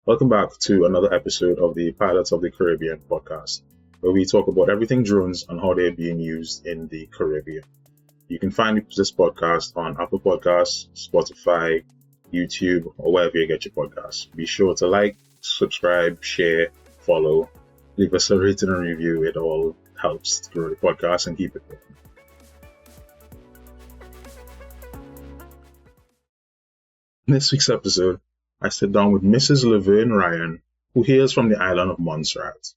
Welcome back to another episode of the Pilots of the Caribbean podcast, where we talk about everything drones and how they're being used in the Caribbean. You can find this podcast on Apple Podcasts, Spotify, YouTube, or wherever you get your podcasts. Be sure to like, subscribe, share, follow, leave us a rating and review. It all helps to grow the podcast and keep it going. In this week's episode, I sit down with Mrs. Lavern Ryan, who hails from the island of Montserrat.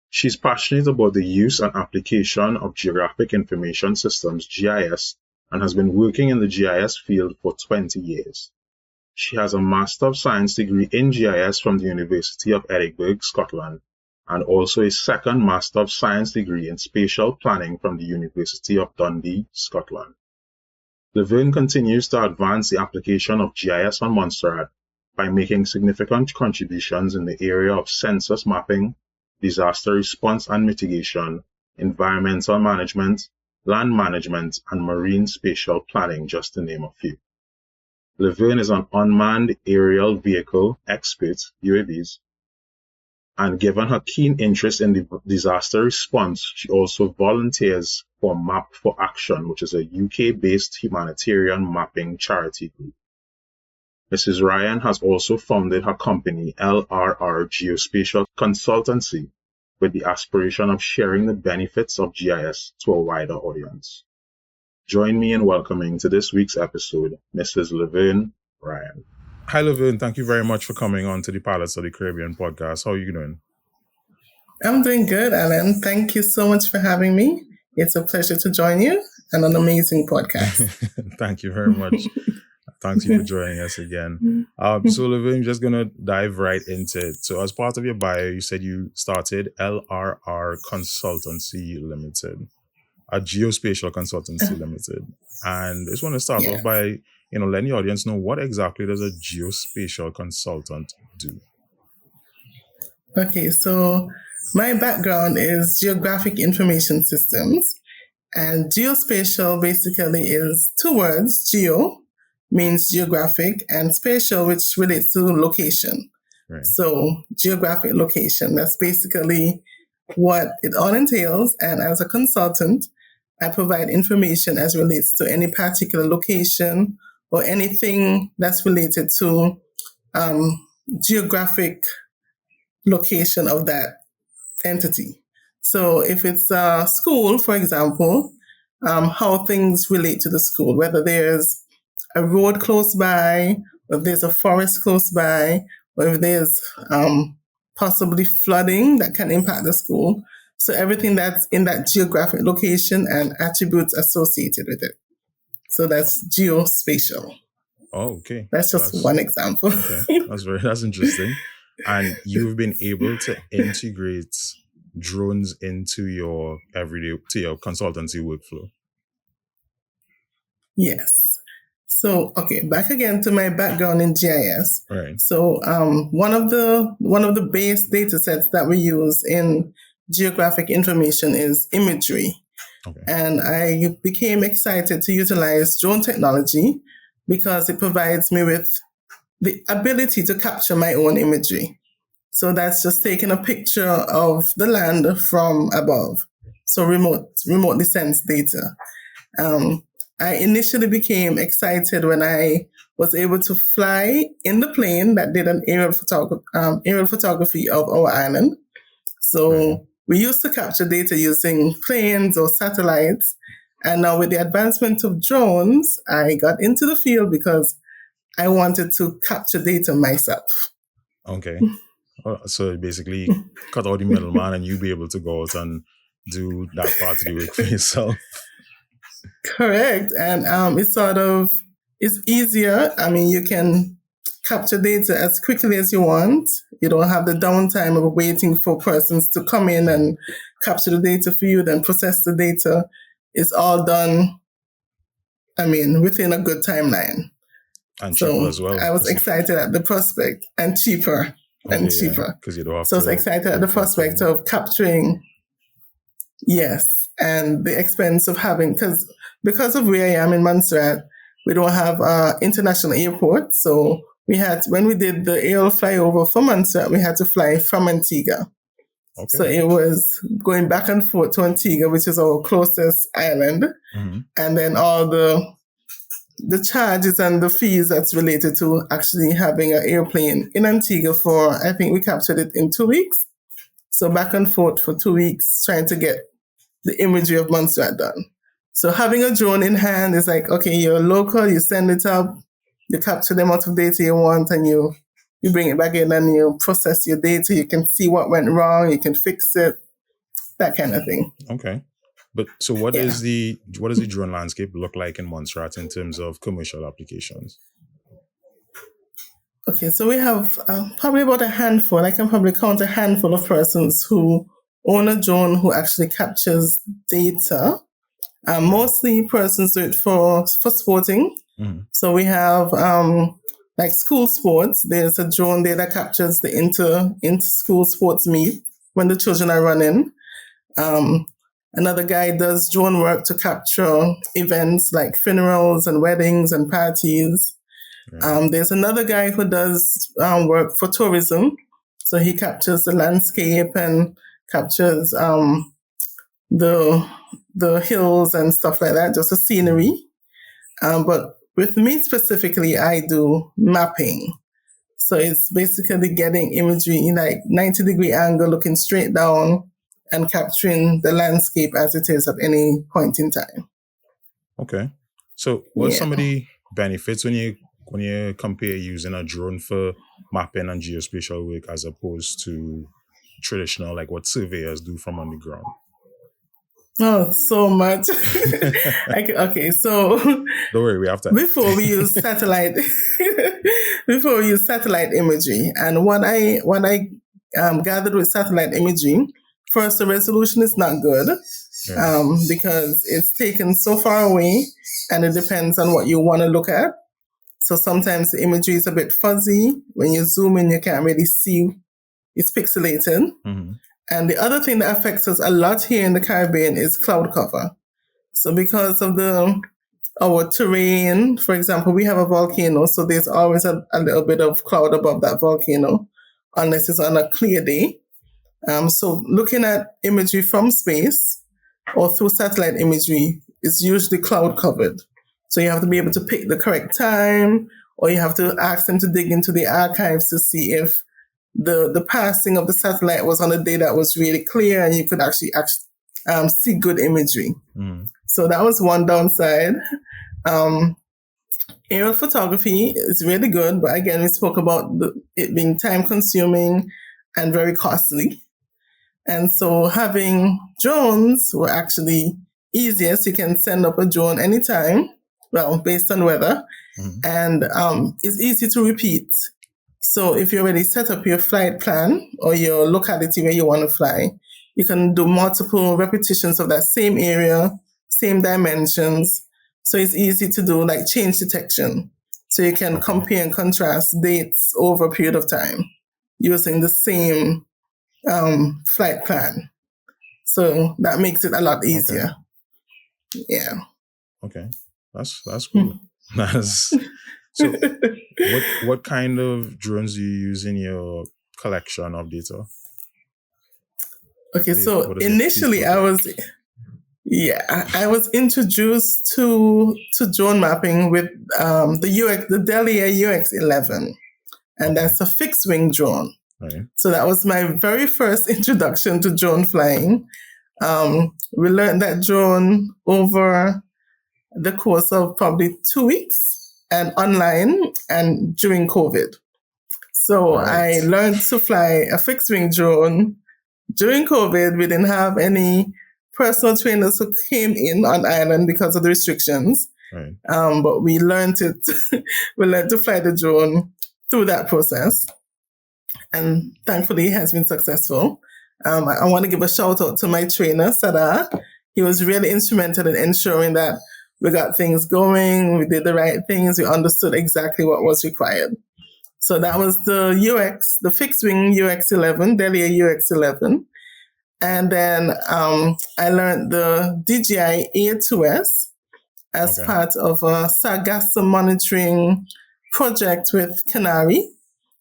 She's passionate about the use and application of Geographic Information Systems, GIS, and has been working in the GIS field for 20 years. She has a Master of Science degree in GIS from the University of Edinburgh, Scotland, and also a second Master of Science degree in Spatial Planning from the University of Dundee, Scotland. Lavern continues to advance the application of GIS on Montserrat by making significant contributions in the area of census mapping, disaster response and mitigation, environmental management, land management, and marine spatial planning, just to name a few. Lavern is an unmanned aerial vehicle expert, UAVs, and given her keen interest in the disaster response, she also volunteers for Map for Action, which is a UK-based humanitarian mapping charity group. Mrs. Ryan has also founded her company, LRR Geospatial Consultancy, with the aspiration of sharing the benefits of GIS to a wider audience. Join me in welcoming to this week's episode, Mrs. Lavern Ryan. Hi, Lavern. Thank you very much for coming on to the Pilots of the Caribbean podcast. How are you doing? I'm doing good, Alan. Thank you so much for having me. It's a pleasure to join you and an amazing podcast. Thank you very much. Thank you for joining us again. So, Lavern, just going to dive right into it. So, as part of your bio, you said you started LRR Consultancy Limited, a Geospatial Consultancy Limited. And I just want to start off by letting the audience know what exactly does a geospatial consultant do? Okay, so my background is Geographic Information Systems, and geospatial basically is two words. Geo means geographic, and spatial, which relates to location. Right. So geographic location, that's basically what it all entails. And as a consultant, I provide information as relates to any particular location or anything that's related to geographic location of that entity. So if it's a school, for example, how things relate to the school, whether there's a road close by, or if there's a forest close by, or if there's possibly flooding that can impact the school. So everything that's in that geographic location and attributes associated with it. So that's geospatial. Oh, okay. That's just one example. Okay, that's interesting. And you've been able to integrate drones into your consultancy workflow. Yes. So, okay, back again to my background in GIS. Right. So, one of the base data sets that we use in geographic information is Imagery. Okay. And I became excited to utilize drone technology because it provides me with the ability to capture my own imagery. So that's just taking a picture of the land from above. So remotely sensed data. I initially became excited when I was able to fly in the plane that did an aerial photography of our island. So we used to capture data using planes or satellites. And now with the advancement of drones, I got into the field because I wanted to capture data myself. Okay. So basically cut out the middleman and you be able to go out and do that part of the work for yourself. Correct. And it's easier. I mean, you can capture data as quickly as you want. You don't have the downtime of waiting for persons to come in and capture the data for you, then process the data. It's all done, within a good timeline. And cheaper as well. I was excited at the prospect, and cheaper. Because you don't have so I was excited at the prospect of capturing, and the expense of having, because of where I am in Montserrat, we don't have international airport, so when we did the aerial flyover from Montserrat, we had to fly from Antigua. Okay. So it was going back and forth to Antigua, which is our closest island, and then all the charges and the fees that's related to actually having an airplane in Antigua for, I think we captured it in 2 weeks. So back and forth for 2 weeks trying to get the imagery of Montserrat done. So having a drone in hand is like, okay, you're local, you send it up, you capture the amount of data you want, and you bring it back in and you process your data. You can see what went wrong, you can fix it, that kind of thing. Okay. But so what does the drone landscape look like in Montserrat in terms of commercial applications? Okay, so we have probably about a handful. I can probably count a handful of persons who own a drone who actually captures data. Mostly persons do it for sporting. So we have like school sports. There's a drone there that captures the inter-school sports meet when the children are running. Another guy does drone work to capture events like funerals and weddings and parties. There's another guy who does work for tourism. So he captures the landscape and captures the hills and stuff like that, just the scenery. But with me specifically, I do mapping. So it's basically getting imagery in like 90-degree angle, looking straight down and capturing the landscape as it is at any point in time. Okay. So what are some of the benefits when you compare using a drone for mapping and geospatial work as opposed to traditional, like what surveyors do from on the ground? Oh, so much. Okay, so don't worry, we have to. Before we use satellite imagery, and what I gathered with satellite imagery, first, the resolution is not good because it's taken so far away, and it depends on what you want to look at. So sometimes the imagery is a bit fuzzy. When you zoom in, you can't really see. It's pixelated. And the other thing that affects us a lot here in the Caribbean is cloud cover. So because of our terrain, for example, we have a volcano, so there's always a little bit of cloud above that volcano, unless it's on a clear day. So looking at imagery from space or through satellite imagery is usually cloud covered. So you have to be able to pick the correct time, or you have to ask them to dig into the archives to see if the passing of the satellite was on a day that was really clear and you could actually see good imagery. So that was one downside. Aerial photography is really good, but again, we spoke about it being time consuming and very costly. And so having drones were actually easiest. You can send up a drone anytime, well, based on weather, and it's easy to repeat. So if you already set up your flight plan or your locality where you want to fly, you can do multiple repetitions of that same area, same dimensions. So it's easy to do like change detection. So you can compare and contrast dates over a period of time using the same flight plan. So that makes it a lot easier. Yeah. Okay. That's cool. So what kind of drones do you use in your collection of data? Okay, so initially I was introduced to drone mapping with the Delhi UX11, and that's a fixed wing drone. Right. So that was my very first introduction to drone flying. We learned that drone over the course of probably 2 weeks and online and during COVID. So I learned to fly a fixed wing drone during COVID. We didn't have any personal trainers who came in on island because of the restrictions. Right. But we learned it. We learned to fly the drone through that process. And thankfully it has been successful. I want to give a shout out to my trainer, Sada. He was really instrumental in ensuring that we got things going, we did the right things, we understood exactly what was required. So that was the fixed wing UX11, Delhi UX11. And then I learned the DJI A2S as part of a sargassum monitoring project with Canary.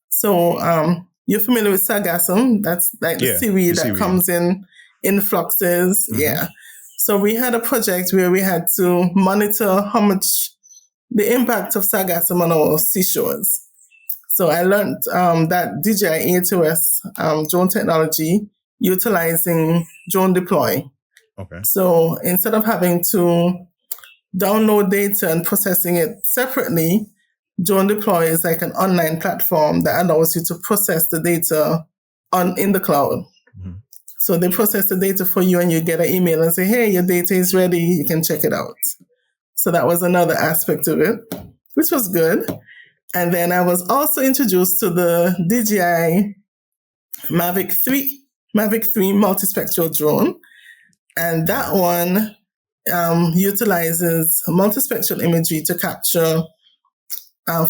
So you're familiar with sargassum? That's like the seaweed that comes in fluxes. Mm-hmm. Yeah. So we had a project where we had to monitor how much the impact of sargassum on our seashores. So I learned that DJI A2S drone technology utilizing drone deploy. Okay. So instead of having to download data and processing it separately, Drone Deploy is like an online platform that allows you to process the data in the cloud. Mm-hmm. So they process the data for you and you get an email and say, hey, your data is ready, you can check it out. So that was another aspect of it, which was good. And then I was also introduced to the DJI Mavic 3 multispectral drone. And that one utilizes multispectral imagery to capture,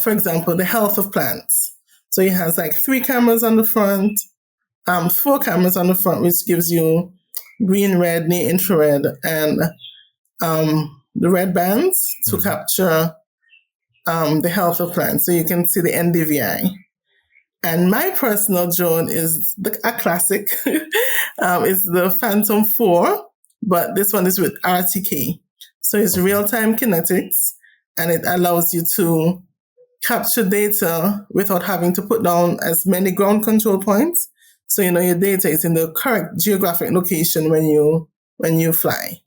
for example, the health of plants. So it has like 3 cameras on the front, 4 cameras on the front, which gives you green, red, near infrared, and the red bands to capture the health of plants. So you can see the NDVI. And my personal drone is a classic. It's the Phantom 4, but this one is with RTK. So it's real-time kinetics, and it allows you to capture data without having to put down as many ground control points. So you know your data is in the correct geographic location when you fly.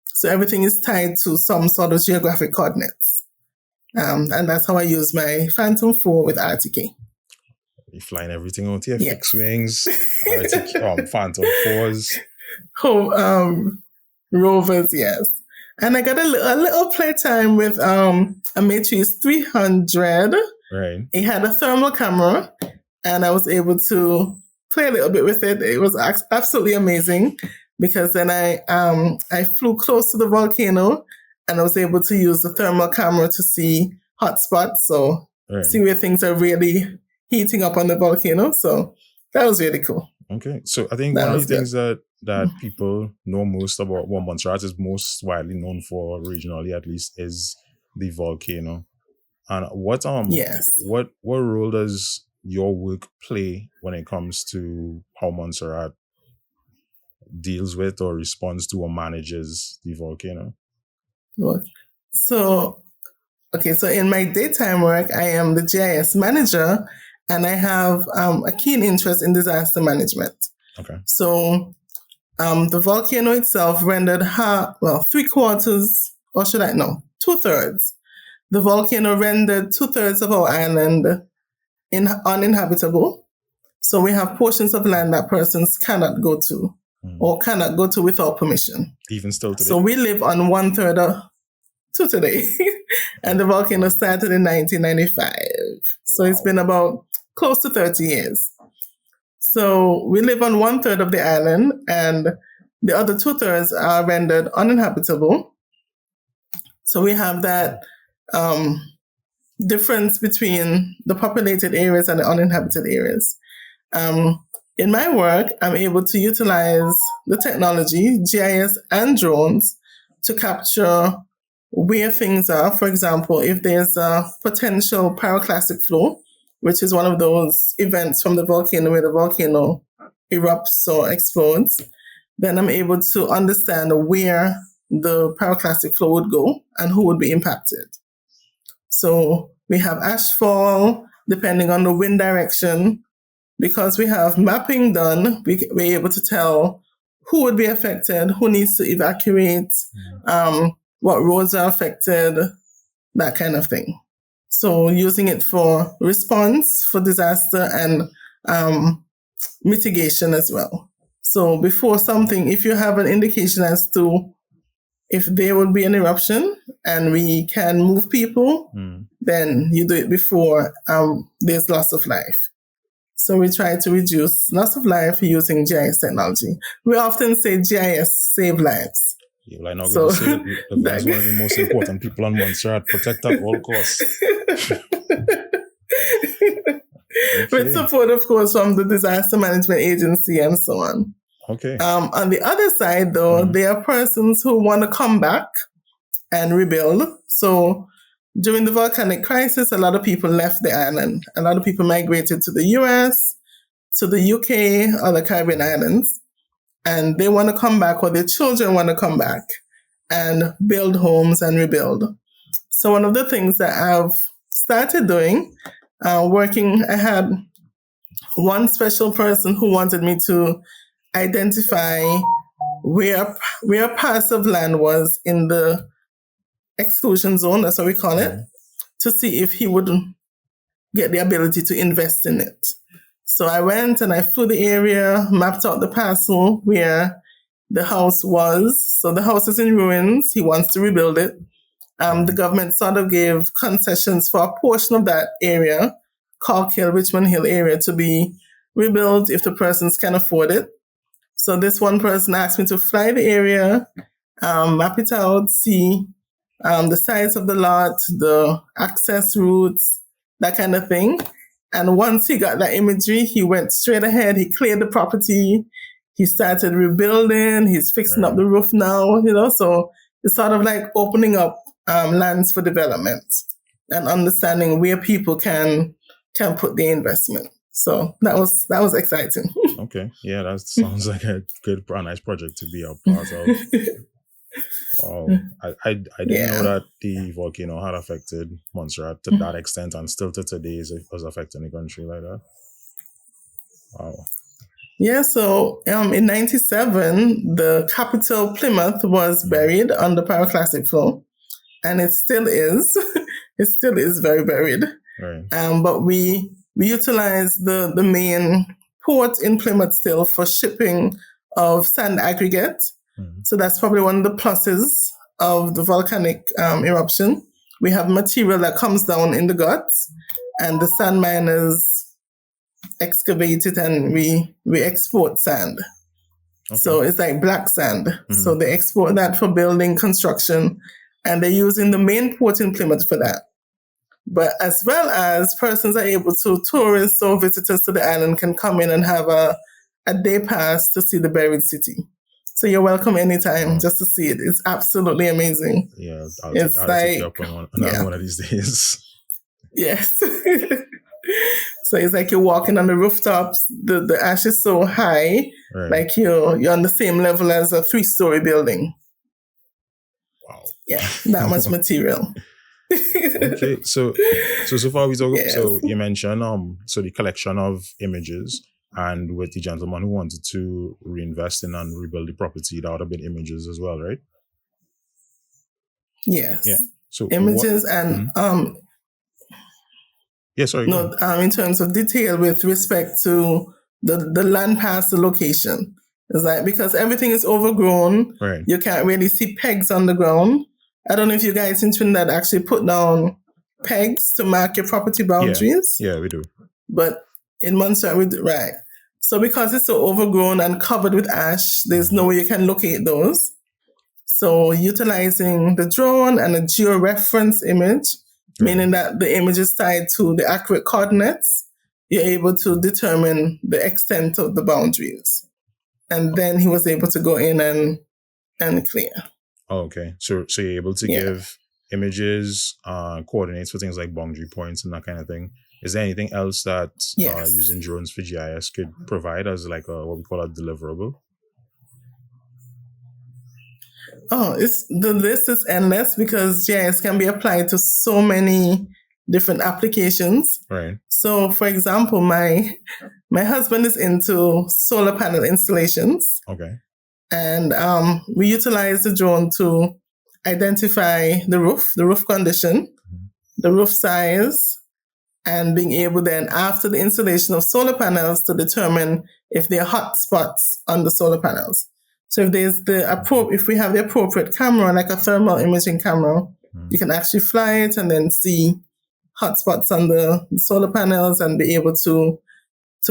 So everything is tied to some sort of geographic coordinates. And that's how I use my Phantom 4 with RTK. You're flying everything out here, fixed wings, RTK, Phantom 4s. Rovers, yes. And I got a little playtime with a Matrix 300. Right. It had a thermal camera, and I was able to play a little bit with it. It was absolutely amazing because then I flew close to the volcano, and I was able to use the thermal camera to see hotspots, so see where things are really heating up on the volcano. So that was really cool. Okay, so I think one of the things that people know most about what Montserrat is most widely known for, regionally at least, is the volcano. And what role does your work play when it comes to how Montserrat deals with or responds to or manages the volcano? So in my daytime work, I am the GIS manager, and I have a keen interest in disaster management. Okay. So the volcano itself rendered 2/3. The volcano rendered 2/3 of our island uninhabitable. So we have portions of land that persons cannot go to or cannot go to without permission. Even still today? So we live on 1/3 to today. And the volcano started in 1995. So It's been about close to 30 years. So we live on 1/3 of the island, and the other 2/3 are rendered uninhabitable. So we have that difference between the populated areas and the uninhabited areas. In my work, I'm able to utilize the technology, GIS and drones, to capture where things are. For example, if there's a potential pyroclastic flow, which is one of those events from the volcano where the volcano erupts or explodes, then I'm able to understand where the pyroclastic flow would go and who would be impacted. So we have ashfall, depending on the wind direction. Because we have mapping done, we're able to tell who would be affected, who needs to evacuate, what roads are affected, that kind of thing. So using it for response, for disaster, and mitigation as well. So before something, if you have an indication as to if there will be an eruption and we can move people, then you do it before there's loss of life. So we try to reduce loss of life using GIS technology. We often say GIS save lives. Yeah, well, I'm not going to say that that's one of the most important people on Montserrat, protect at all costs. With support, of course, from the Disaster Management Agency and so on. Okay. On the other side, though, there are persons who want to come back and rebuild. So during the volcanic crisis, a lot of people left the island. A lot of people migrated to the US, to the UK, other Caribbean islands, and they want to come back, or their children want to come back and build homes and rebuild. So one of the things that I've started doing, I had one special person who wanted me to identify where parts of land was in the exclusion zone, that's what we call it, to see if he would get the ability to invest in it. So I went and I flew the area, mapped out the parcel where the house was. So the house is in ruins. He wants to rebuild it. The government sort of gave concessions for a portion of that area, Cork Hill, Richmond Hill area, to be rebuilt if the persons can afford it. So this one person asked me to fly the area, map it out, see the size of the lot, the access routes, that kind of thing. And once he got that imagery, he went straight ahead. He cleared the property. He started rebuilding. He's fixing up the roof now, so it's sort of like opening up lands for development and understanding where people can put their investment. So that was exciting. Okay. Yeah, that sounds like a nice project to be a part of. I didn't know that the volcano had affected Montserrat to that extent, and still to today is affecting the country like that. Wow. Yeah, so in 97, the capital, Plymouth, was buried under pyroclastic flow, and it still is. It still is very buried. Right. But we utilize the main port in Plymouth still for shipping of sand aggregate. So that's probably one of the pluses of the volcanic eruption. We have material that comes down in the guts, and the sand miners excavate it, and we export sand. Okay. So it's like black sand. So they export that for building, construction, and they're using the main port in Plymouth for that. But as well as persons are able to, tourists or visitors to the island can come in and have a day pass to see the buried city. So you're welcome anytime just to see it. It's absolutely amazing. Yeah, I'll take you up on one of these days. Yes. So it's like you're walking on the rooftops. The ash is so high, like you're on the same level as a 3-story building. Wow. Yeah, that much material. Okay, so far we talk. Yes. So you mentioned so the collection of images. And with the gentleman who wanted to reinvest in and rebuild the property, that would have been images as well, right? Yes. Yeah. So images and sorry. No, in terms of detail with respect to the land past the location, it's like because everything is overgrown, right? You can't really see pegs on the ground. I don't know if you guys in Trinidad actually put down pegs to mark your property boundaries. Yeah, we do. But in Montserrat, we do, right. So because it's so overgrown and covered with ash, there's no way you can locate those. So utilizing the drone and a georeference image, meaning that the image is tied to the accurate coordinates, you're able to determine the extent of the boundaries. And then he was able to go in and clear. Oh, okay. So you're able to give images, coordinates for things like boundary points and that kind of thing. Is there anything else that using drones for GIS could provide as like what we call a deliverable? Oh, the list is endless because GIS can be applied to so many different applications. Right. So, for example, my husband is into solar panel installations. Okay. And we utilize the drone to identify the roof condition, the roof size, and being able then, after the installation of solar panels, to determine if there are hot spots on the solar panels. So if if we have the appropriate camera, like a thermal imaging camera, you can actually fly it and then see hot spots on the solar panels and be able to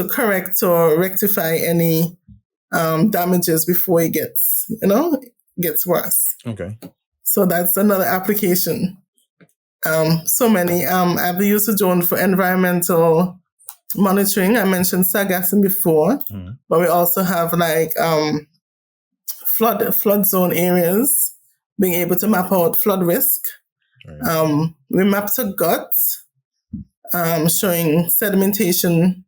correct or rectify any damages before it gets worse. Okay. So that's another application. So many. I've used the drone for environmental monitoring. I mentioned sargassum before, but we also have like flood zone areas, being able to map out flood risk. Right. We mapped a gut showing sedimentation.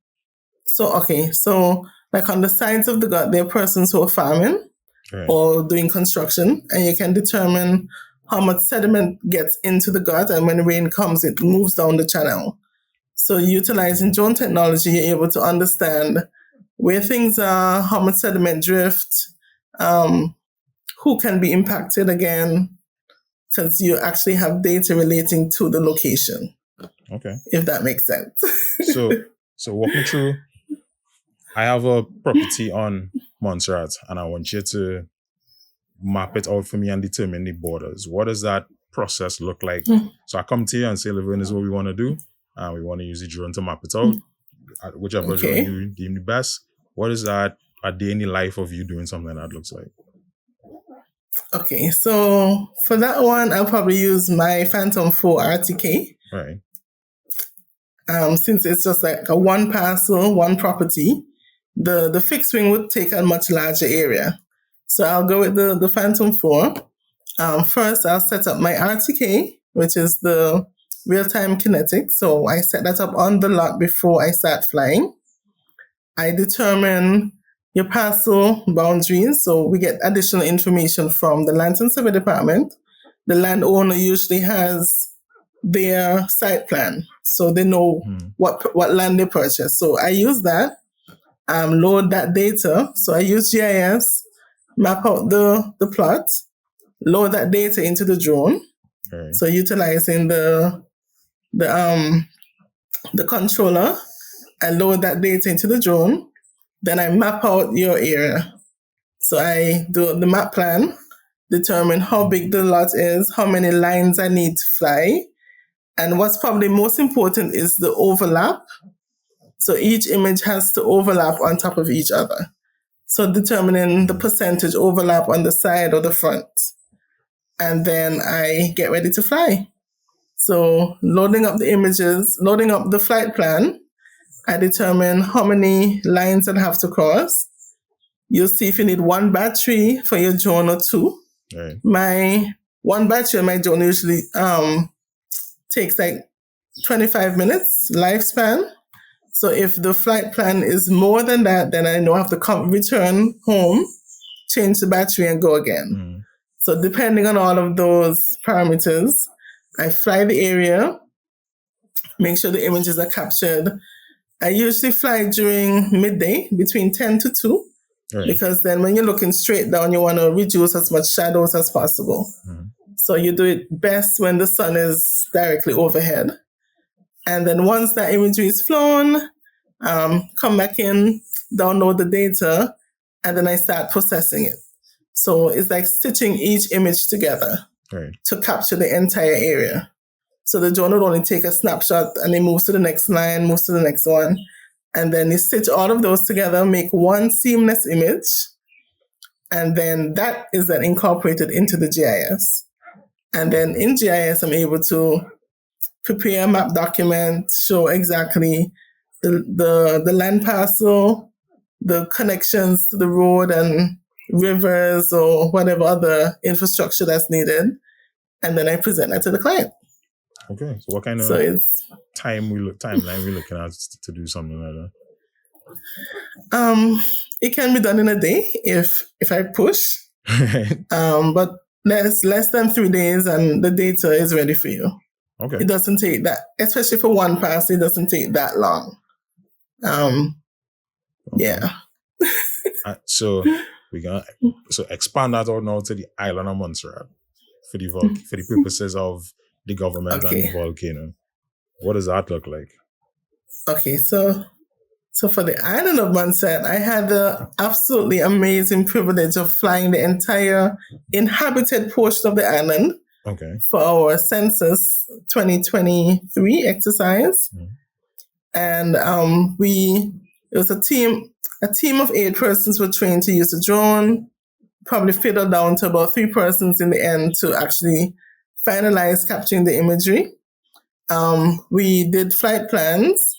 So like on the sides of the gut, there are persons who are farming or doing construction, and you can determine how much sediment gets into the gut, and when rain comes, it moves down the channel. So utilizing drone technology, you're able to understand where things are, how much sediment drift, who can be impacted again, because you actually have data relating to the location. Okay. If that makes sense. So walk me through. I have a property on Montserrat, and I want you to map it out for me and determine the borders. What does that process look like? So I come to you and say, Lavern, is what we want to do. We want to use the drone to map it out. Whichever drone you deem the best. What is that a day in the life of you doing something that looks like? Okay, so for that one, I'll probably use my Phantom 4 RTK. Right. Since it's just like a one parcel, one property, the fixed wing would take a much larger area. So I'll go with the Phantom 4. First, I'll set up my RTK, which is the real-time kinetics. So I set that up on the lot before I start flying. I determine your parcel boundaries. So we get additional information from the Land and Survey Department. The landowner usually has their site plan, so they know what land they purchased. So I use that, load that data. So I use GIS, map out the plot, load that data into the drone. Right. So utilizing the controller, I load that data into the drone. Then I map out your area. So I do the map plan, determine how big the lot is, how many lines I need to fly. And what's probably most important is the overlap. So each image has to overlap on top of each other. So determining the percentage overlap on the side or the front. And then I get ready to fly. So loading up the images, loading up the flight plan, I determine how many lines I have to cross. You'll see if you need one battery for your drone or two. Right. My one battery on my drone usually takes like 25 minutes lifespan. So if the flight plan is more than that, then I know I have to return home, change the battery, and go again. So depending on all of those parameters, I fly the area, make sure the images are captured. I usually fly during midday, between 10 to 2, because then when you're looking straight down, you want to reduce as much shadows as possible. So you do it best when the sun is directly overhead. And then once that imagery is flown, come back in, download the data, and then I start processing it. So it's like stitching each image together to capture the entire area. So the drone would only take a snapshot and it moves to the next line, moves to the next one. And then you stitch all of those together, make one seamless image. And then that is then incorporated into the GIS. And then in GIS, I'm able to prepare a map document, show exactly the land parcel, the connections to the road and rivers or whatever other infrastructure that's needed. And then I present that to the client. Okay, so what kind of timeline we looking at to do something like that? It can be done in a day if I push. But less than 3 days and the data is ready for you. Okay. It doesn't take that, especially for one pass, it doesn't take that long. Yeah. So we're gonna expand that out now to the island of Montserrat for the purposes of the government and the volcano. What does that look like? Okay, so for the island of Montserrat, I had the absolutely amazing privilege of flying the entire inhabited portion of the island for our census 2023 exercise. And it was a team of 8 persons were trained to use the drone, probably fiddled down to about 3 persons in the end to actually finalize capturing the imagery. We did flight plans.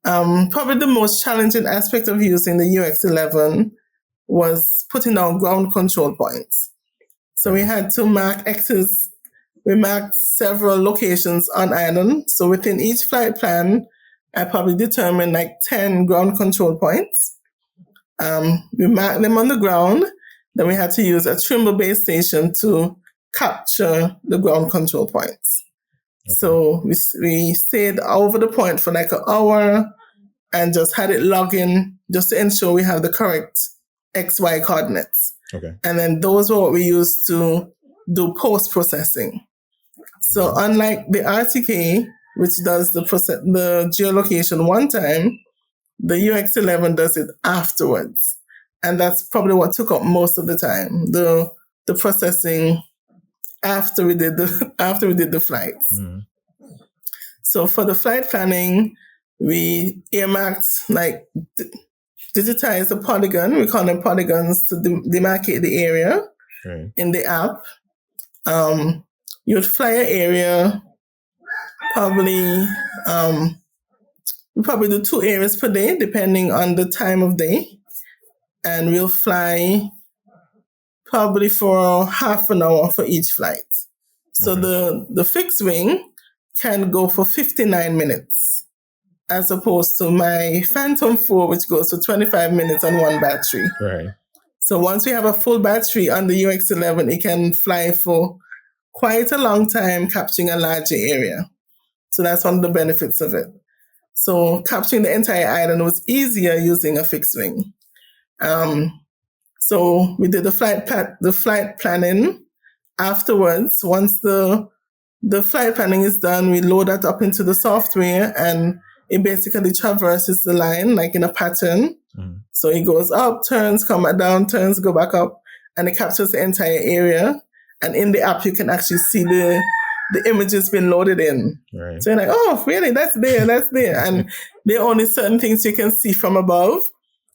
Probably the most challenging aspect of using the UX11 was putting down ground control points. So we had to mark X's we marked several locations on island. So within each flight plan, I probably determined like 10 ground control points. We marked them on the ground. Then we had to use a Trimble base station to capture the ground control points. Okay. So we stayed over the point for like an hour and just had it log in just to ensure we have the correct XY coordinates. Okay. And then those were what we used to do post-processing. So unlike the RTK, which does the geolocation one time, the UX11 does it afterwards. And that's probably what took up most of the time, the processing after we did the flights. Mm-hmm. So for the flight planning, we earmarked, like, digitize the polygon. We call them polygons to demarcate the area in the app. You would fly an area, probably, we probably do 2 areas per day, depending on the time of day. And we'll fly probably for half an hour for each flight. So the fixed wing can go for 59 minutes, as opposed to my Phantom 4, which goes for 25 minutes on one battery. Right. So once we have a full battery on the UX11, it can fly for quite a long time, capturing a larger area. So that's one of the benefits of it. So capturing the entire island was easier using a fixed wing. So we did the flight planning afterwards. Once the flight planning is done, we load that up into the software, and it basically traverses the line like in a pattern. Mm. So it goes up, turns, come back down, turns, go back up, and it captures the entire area. And in the app, you can actually see the images being loaded in. Right. So you're like, oh, really? That's there. And there are only certain things you can see from above.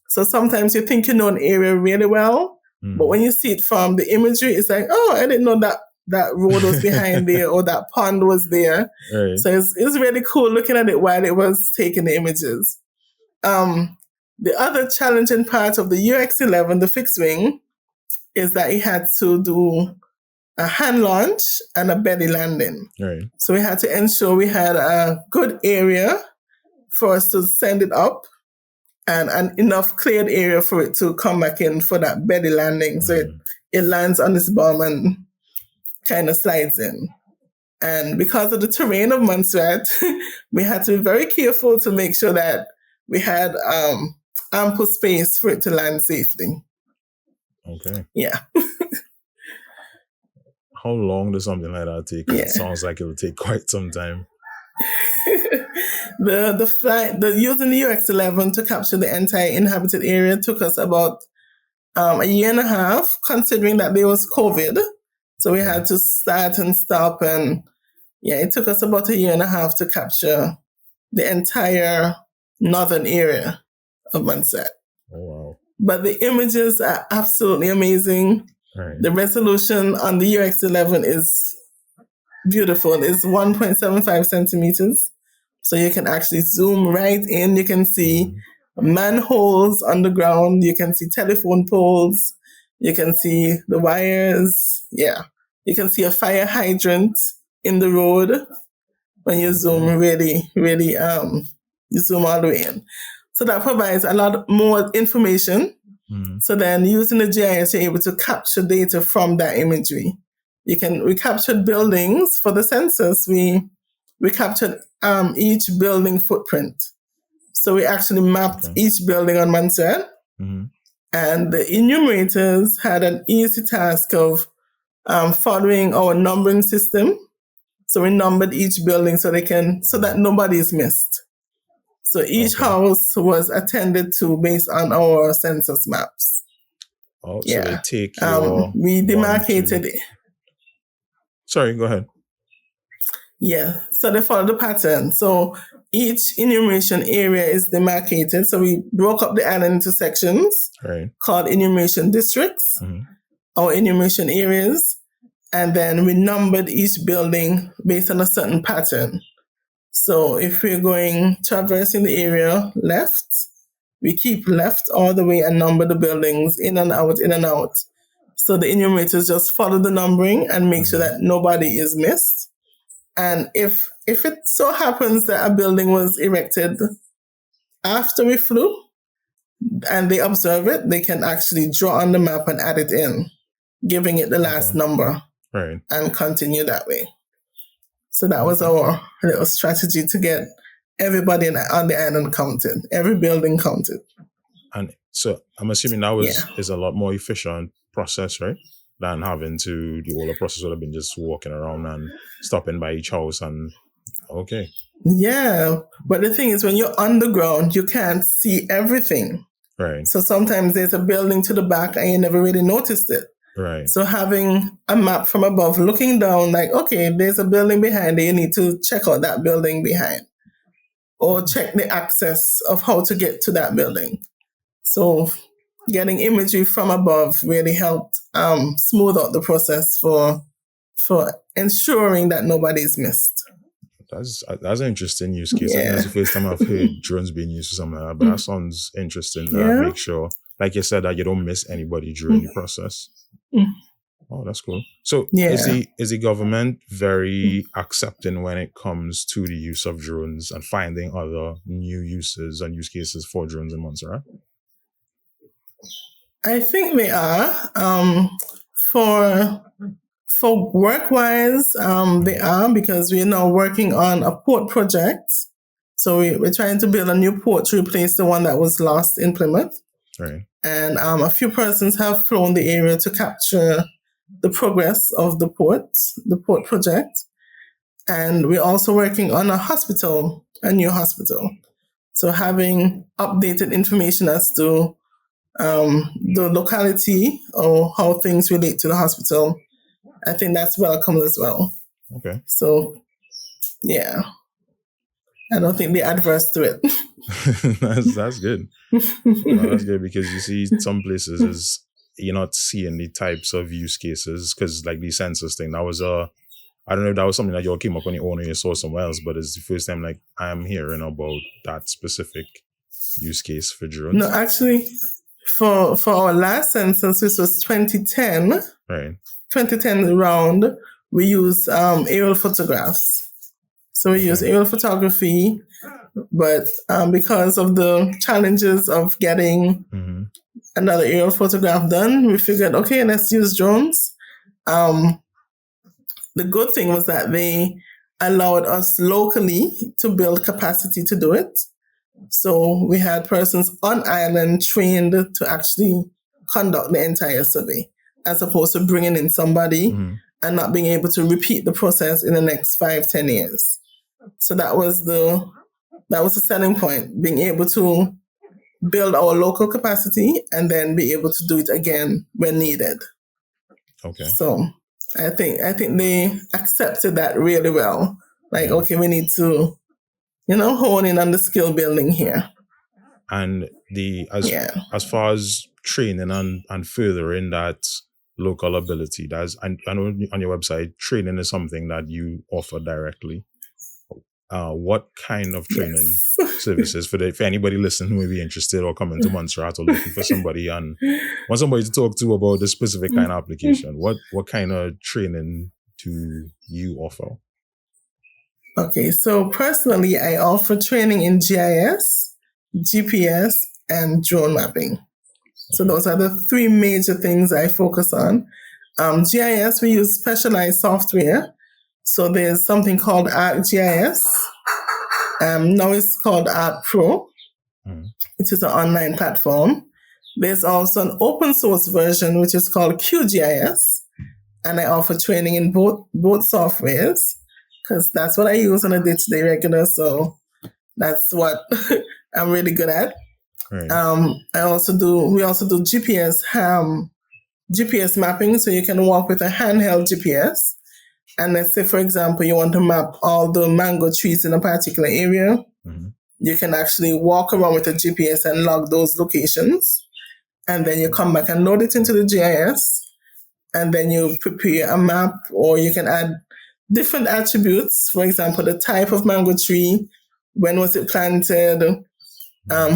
So sometimes you think you know an area really well, but when you see it from the imagery, it's like, oh, I didn't know that road was behind there or that pond was there. Right. So it's really cool looking at it while it was taking the images. The other challenging part of the UX11, the fixed wing, is that it had to do a hand launch and a belly landing. Right. So we had to ensure we had a good area for us to send it up and enough cleared area for it to come back in for that belly landing. So it lands on this bomb and kind of slides in. And because of the terrain of Montserrat, we had to be very careful to make sure that we had ample space for it to land safely. Okay. Yeah. How long does something like that take? Yeah. It sounds like it would take quite some time. Using the UX11 to capture the entire inhabited area took us about a year and a half, considering that there was COVID. So we had to start and stop, and it took us about a year and a half to capture the entire northern area of Montserrat. Oh, wow. But the images are absolutely amazing. Right. The resolution on the UX11 is beautiful. It's 1.75 centimeters. So you can actually zoom right in. You can see manholes underground. You can see telephone poles. You can see the wires. Yeah. You can see a fire hydrant in the road when you zoom really, really, you zoom all the way in. So that provides a lot more information. So then using the GIS, you're able to capture data from that imagery. We captured buildings for the census. We captured each building footprint. So we actually mapped each building on Montserrat. Mm-hmm. And the enumerators had an easy task of following our numbering system. So we numbered each building so that nobody is missed. So each house was attended to based on our census maps. Oh, so they take your we demarcated it. Sorry, go ahead. Yeah, so they follow the pattern. So each enumeration area is demarcated. So we broke up the island into sections called enumeration districts or enumeration areas. And then we numbered each building based on a certain pattern. So if we're traversing the area left, we keep left all the way and number the buildings in and out. So the enumerators just follow the numbering and make sure that nobody is missed. And if it so happens that a building was erected after we flew and they observe it, they can actually draw on the map and add it in, giving it the last number, right, and continue that way. So that was our little strategy to get everybody on the island counted, every building counted. And so I'm assuming that is a lot more efficient process, right? Than having to the older process would have been just walking around and stopping by each house and okay. Yeah, but the thing is, when you're on the ground, you can't see everything. Right. So sometimes there's a building to the back and you never really noticed it. Right. So having a map from above, looking down, like, okay, there's a building behind it, you need to check out that building behind, or check the access of how to get to that building. So getting imagery from above really helped smooth out the process for ensuring that nobody's missed. That's an interesting use case. I think that's the first time I've heard drones being used for something like that, but that sounds interesting. Make sure, like you said, that you don't miss anybody during the process. Oh, that's cool. So is the government very accepting when it comes to the use of drones and finding other new uses and use cases for drones in Montserrat? I think they are. For work-wise, they are, because we're now working on a port project. So we're trying to build a new port to replace the one that was lost in Plymouth. Right. And a few persons have flown the area to capture the progress of the port project. And we're also working on a new hospital. So having updated information as to the locality or how things relate to the hospital, I think that's welcome as well. Okay. So, yeah, I don't think they're adverse to it. That's good. That's good, because you see some places you're not seeing the types of use cases, because like the census thing, that was I don't know if that was something that you all came up on your own or you saw somewhere else, but it's the first time like I'm hearing about that specific use case for drones. No, actually, for our last census, this was 2010. Right. 2010 round, we use aerial photographs. So we use aerial photography, but because of the challenges of getting another aerial photograph done, we figured, okay, let's use drones. The good thing was that they allowed us locally to build capacity to do it. So we had persons on island trained to actually conduct the entire survey, as opposed to bringing in somebody and not being able to repeat the process in the next 5-10 years. So that was the selling point, being able to build our local capacity and then be able to do it again when needed. Okay. So I think they accepted that really well. Like, okay, we need to, hone in on the skill building here. And as far as training and furthering that local ability, I know on your website, training is something that you offer directly. What kind of training services for anybody listening who may be interested or coming to Montserrat or looking for somebody and want somebody to talk to about this specific kind of application? What kind of training do you offer? Okay, so personally, I offer training in GIS, GPS, and drone mapping. So those are the three major things I focus on. GIS, we use specialized software. So there's something called ArcGIS. Now it's called ArcPro. It is an online platform. There's also an open source version, which is called QGIS. And I offer training in both softwares, because that's what I use on a day-to-day regular. So that's what I'm really good at. Right. We also do GPS mapping. So you can walk with a handheld GPS. And let's say, for example, you want to map all the mango trees in a particular area. You can actually walk around with a GPS and log those locations. And then you come back and load it into the GIS. And then you prepare a map, or you can add different attributes. For example, the type of mango tree, when was it planted,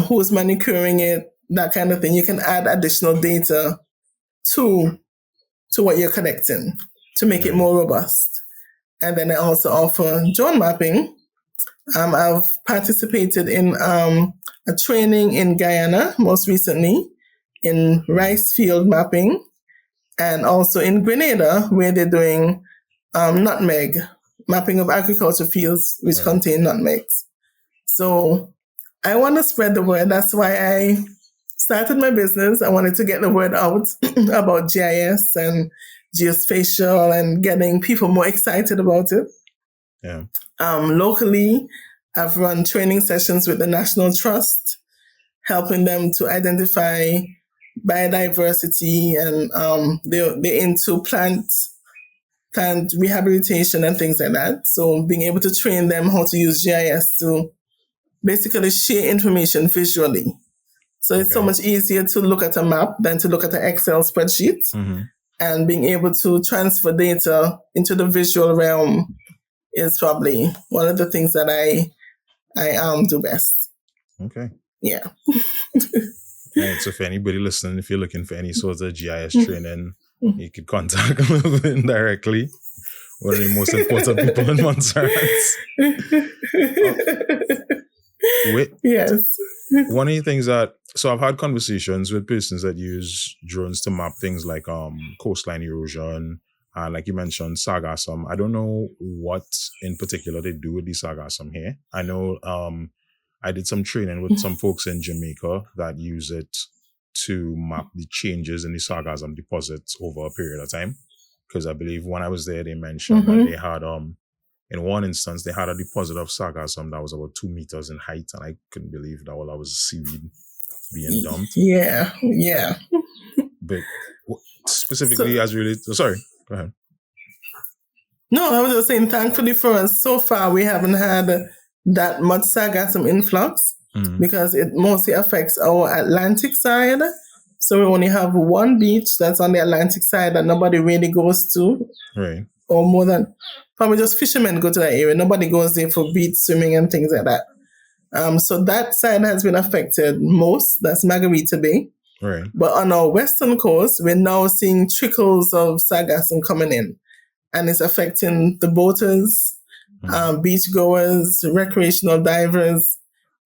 who's manicuring it, that kind of thing. You can add additional data to to what you're connecting to make it more robust. And then I also offer drone mapping. I've participated in a training in Guyana most recently in rice field mapping, and also in Grenada where they're doing nutmeg, mapping of agriculture fields which contain nutmegs. So I want to spread the word. That's why I started my business. I wanted to get the word out about GIS and geospatial and getting people more excited about it. Yeah. Locally, I've run training sessions with the National Trust, helping them to identify biodiversity, and they're into plant rehabilitation and things like that. So being able to train them how to use GIS to basically share information visually. So it's so much easier to look at a map than to look at an Excel spreadsheet. And being able to transfer data into the visual realm is probably one of the things that I do best. Okay. Yeah. Right, so for anybody listening, if you're looking for any sort of GIS training, you could contact Lavern directly. One of the most important people in Montserrat. Yes. One of the things so I've had conversations with persons that use drones to map things like coastline erosion, like you mentioned, sargassum. I don't know what in particular they do with the sargassum here. I know I did some training with some folks in Jamaica that use it to map the changes in the sargassum deposits over a period of time. Because I believe when I was there, they mentioned that they had, in one instance, they had a deposit of sargassum that was about 2 meters in height. And I couldn't believe that all that was seaweed being dumped. Yeah. But specifically as related, sorry, go ahead. No, I was just saying, thankfully for us, so far we haven't had that much sargassum influx because it mostly affects our Atlantic side. So we only have one beach that's on the Atlantic side that nobody really goes to. Right. Or more than, probably just fishermen go to that area. Nobody goes there for beach swimming and things like that. So that side has been affected most. That's Margarita Bay. Right. But on our western coast, we're now seeing trickles of sargassum coming in. And it's affecting the boaters, beachgoers, recreational divers.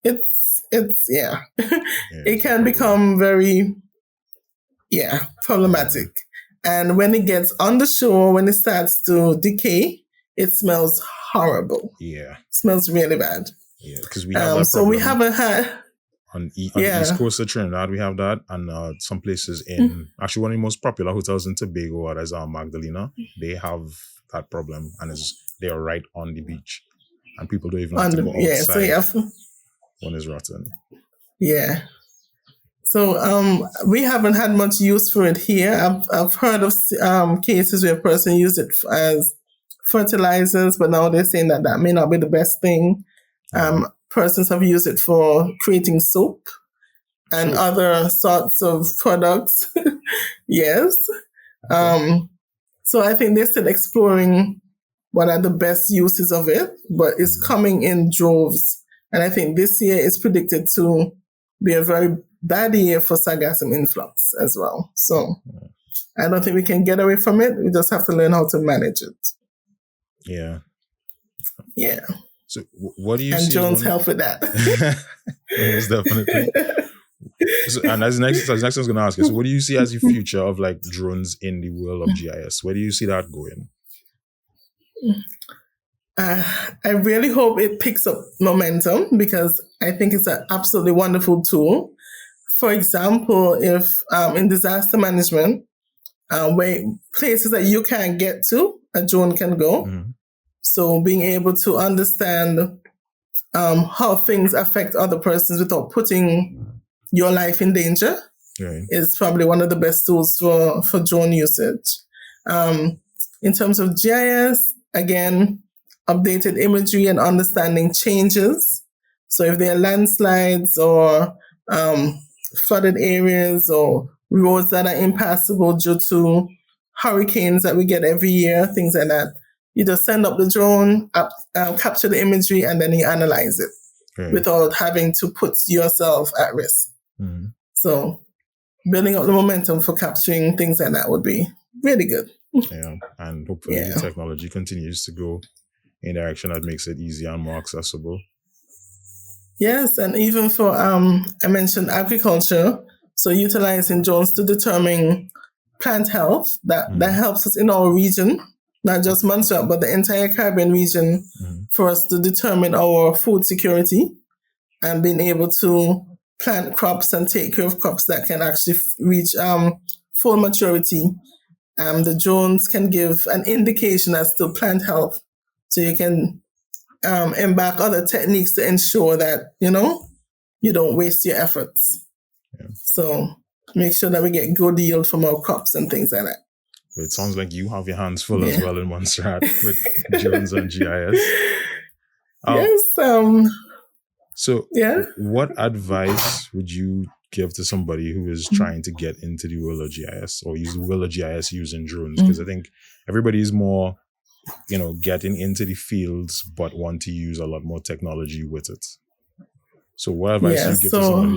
It's it can become very, problematic. And when it gets on the shore, when it starts to decay, it smells horrible. Yeah. It smells really bad. Yeah, because we have that so we haven't had... On the east coast of Trinidad, we have that. And some places in... Actually, one of the most popular hotels in Tobago, that is Magdalena, they have that problem. And they are right on the beach. And people don't even have to go outside when it's rotten. Yeah. So we haven't had much use for it here. I've heard of cases where a person used it as fertilizers, but now they're saying that may not be the best thing. Persons have used it for creating soap and other sorts of products. Yes. So I think they're still exploring what are the best uses of it, but it's coming in droves. And I think this year is predicted to be a very bad year for sargassum influx as well. So I don't think we can get away from it. We just have to learn how to manage it. Yeah. Yeah. So what do you and see? And Jones help with that. Most definitely. So, and as next I was going to ask you, so what do you see as the future of like drones in the world of GIS? Where do you see that going? I really hope it picks up momentum because I think it's an absolutely wonderful tool. For example, if in disaster management, where places that you can't get to, a drone can go. So being able to understand how things affect other persons without putting your life in danger is probably one of the best tools for drone usage. In terms of GIS, again, updated imagery and understanding changes. So if there are landslides or flooded areas or roads that are impassable due to hurricanes that we get every year, things like that, you just send up the drone, capture the imagery, and then you analyze it without having to put yourself at risk. So building up the momentum for capturing things like that would be really good. Yeah, and hopefully the Yeah. technology continues to go in a direction that makes it easier and more accessible. Yes, and even for I mentioned agriculture, so utilizing drones to determine plant health, that helps us in our region, not just Montserrat, but the entire Caribbean region, for us to determine our food security and being able to plant crops and take care of crops that can actually reach full maturity. The drones can give an indication as to plant health, so you can embark other techniques to ensure that, you don't waste your efforts. Yeah. So make sure that we get good yield from our crops and things like that. It sounds like you have your hands full as well in Montserrat with drones and GIS. Yes. So what advice would you give to somebody who is trying to get into the world of GIS or use the world of GIS using drones? Because I think everybody is more, getting into the fields, but want to use a lot more technology with it. So what advice do you give to someone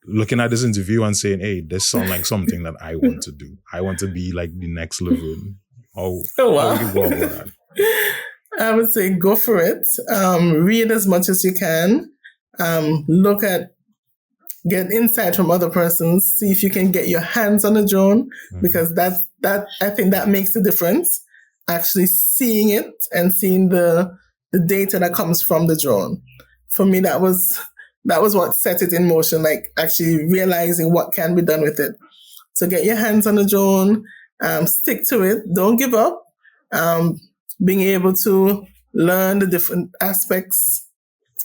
looking at this interview and saying, hey, this sounds like something that I want to do. I want to be like the next Lavern. How would you go about that? I would say go for it. Read as much as you can. Get insight from other persons. See if you can get your hands on a drone, because I think that makes a difference. Actually seeing it and seeing the data that comes from the drone. For me, that was what set it in motion, like actually realizing what can be done with it. So get your hands on a drone, stick to it, don't give up. Being able to learn the different aspects.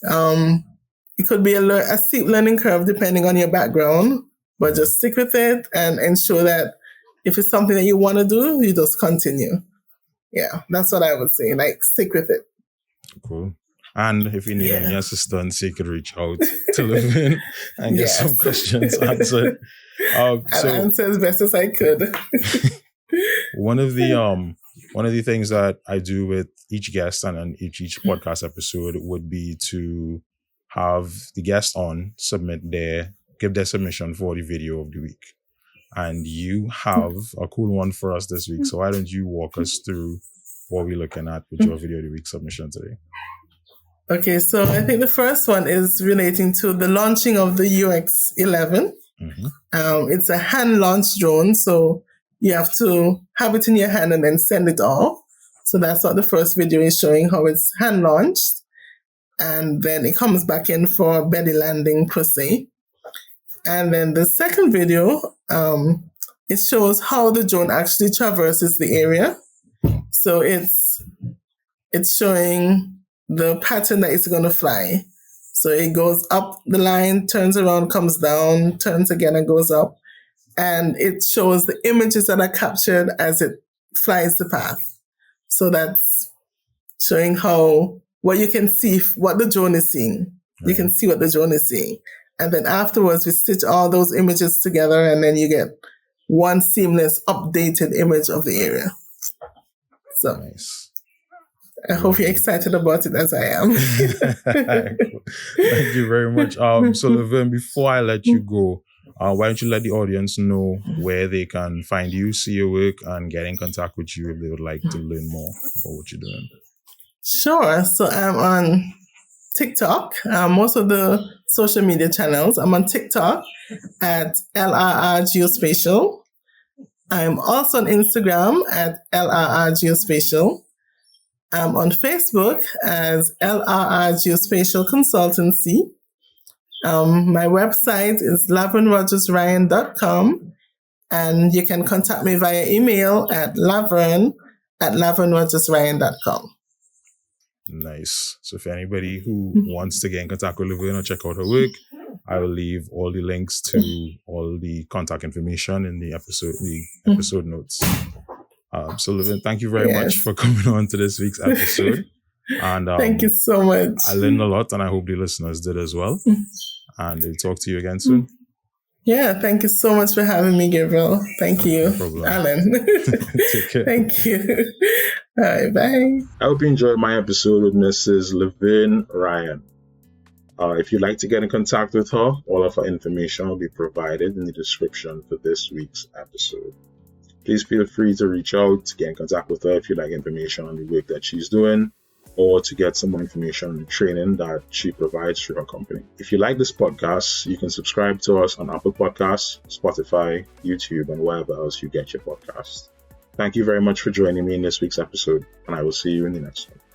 It could be a steep learning curve depending on your background, but just stick with it and ensure that if it's something that you want to do, you just continue. Yeah, that's what I would say. Like, stick with it. Cool. And if you need any assistance, you could reach out to Lavern and get some questions answered. I'll answer as best as I could. One of the things that I do with each guest and each podcast episode would be to have the guest on give their submission for the video of the week. And you have a cool one for us this week. So why don't you walk us through what we're looking at with your video of the week submission today? Okay, so I think the first one is relating to the launching of the UX11. It's a hand-launched drone, so you have to have it in your hand and then send it off. So that's what the first video is showing, how it's hand-launched. And then it comes back in for belly landing per se. And then the second video, it shows how the drone actually traverses the area. So it's showing the pattern that it's going to fly. So it goes up the line, turns around, comes down, turns again and goes up. And it shows the images that are captured as it flies the path. So that's showing what you can see, what the drone is seeing. Right. You can see what the drone is seeing. And then afterwards, we stitch all those images together, and then you get one seamless, updated image of the area. So nice. I hope you're excited about it as I am. Thank you very much. So Lavern, before I let you go, why don't you let the audience know where they can find you, see your work, and get in contact with you if they would like to learn more about what you're doing? Sure. So I'm on TikTok, most of the social media channels. I'm on TikTok at LRR Geospatial. I'm also on Instagram at LRR Geospatial. I'm on Facebook as LRR Geospatial Consultancy. My website is lavernrogersryan.com, and you can contact me via email at lavern@lavernrogersryan.com. Nice. So if anybody who wants to get in contact with Lavern or check out her work, I will leave all the links to all the contact information in the episode notes. So Lavern, thank you very much for coming on to this week's episode. And thank you so much. I learned a lot, and I hope the listeners did as well. And I'll talk to you again soon. Yeah, thank you so much for having me, Gabriel. Thank you, no problem. Alan. Take care. Thank you. All right, bye. I hope you enjoyed my episode with Mrs. Lavern Ryan. If you'd like to get in contact with her, all of her information will be provided in the description for this week's episode. Please feel free to reach out, to get in contact with her if you'd like information on the work that she's doing, or to get some more information on the training that she provides through her company. If you like this podcast, you can subscribe to us on Apple Podcasts, Spotify, YouTube, and wherever else you get your podcasts. Thank you very much for joining me in this week's episode, and I will see you in the next one.